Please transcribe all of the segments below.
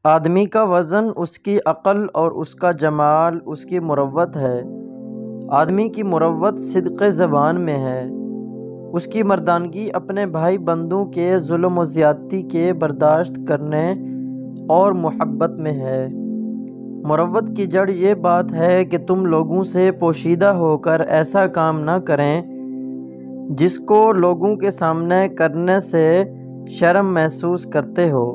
آدمی کا وزن اس کی عقل اور اس کا جمال اس کی مروت ہے۔ آدمی کی مروت صدق زبان میں ہے۔ اس کی مردانگی اپنے بھائی بندوں کے ظلم و زیادتی کے برداشت کرنے اور محبت میں ہے۔ مروت کی جڑ یہ بات ہے کہ تم لوگوں سے پوشیدہ ہو کر ایسا کام نہ کریں جس کو لوگوں کے سامنے کرنے سے شرم محسوس کرتے ہو۔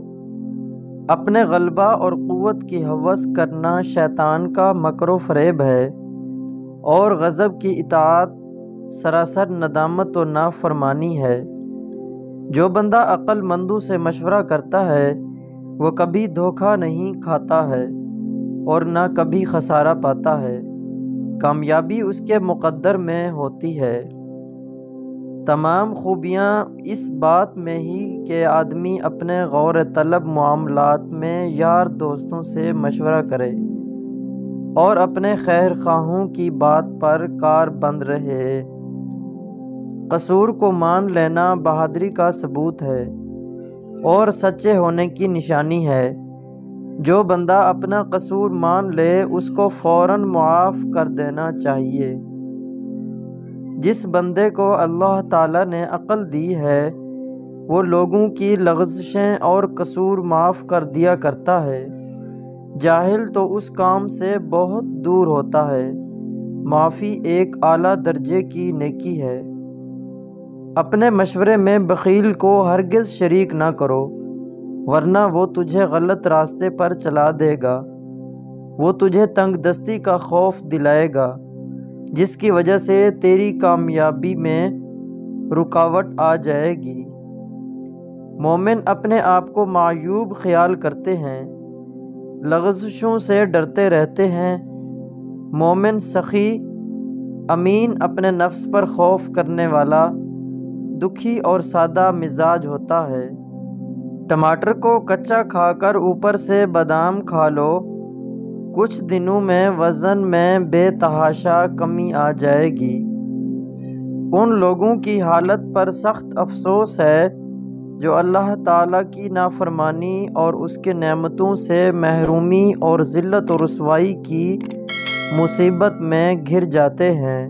اپنے غلبہ اور قوت کی ہوس کرنا شیطان کا مکر و فریب ہے، اور غضب کی اطاعت سراسر ندامت و نافرمانی ہے۔ جو بندہ عقل مندوں سے مشورہ کرتا ہے وہ کبھی دھوکہ نہیں کھاتا ہے اور نہ کبھی خسارہ پاتا ہے، کامیابی اس کے مقدر میں ہوتی ہے۔ تمام خوبیاں اس بات میں ہی کہ آدمی اپنے غور طلب معاملات میں یار دوستوں سے مشورہ کرے اور اپنے خیر خواہوں کی بات پر کار بند رہے۔ قصور کو مان لینا بہادری کا ثبوت ہے اور سچے ہونے کی نشانی ہے۔ جو بندہ اپنا قصور مان لے اس کو فوراً معاف کر دینا چاہیے۔ جس بندے کو اللہ تعالیٰ نے عقل دی ہے وہ لوگوں کی لغزشیں اور قصور معاف کر دیا کرتا ہے، جاہل تو اس کام سے بہت دور ہوتا ہے۔ معافی ایک اعلیٰ درجے کی نیکی ہے۔ اپنے مشورے میں بخیل کو ہرگز شریک نہ کرو، ورنہ وہ تجھے غلط راستے پر چلا دے گا۔ وہ تجھے تنگ دستی کا خوف دلائے گا جس کی وجہ سے تیری کامیابی میں رکاوٹ آ جائے گی۔ مومن اپنے آپ کو معیوب خیال کرتے ہیں، لغزشوں سے ڈرتے رہتے ہیں۔ مومن سخی، امین، اپنے نفس پر خوف کرنے والا، دکھی اور سادہ مزاج ہوتا ہے۔ ٹماٹر کو کچا کھا کر اوپر سے بادام کھا لو، کچھ دنوں میں وزن میں بے تحاشا کمی آ جائے گی۔ ان لوگوں کی حالت پر سخت افسوس ہے جو اللہ تعالیٰ کی نافرمانی اور اس کے نعمتوں سے محرومی اور ذلت و رسوائی کی مصیبت میں گھر جاتے ہیں۔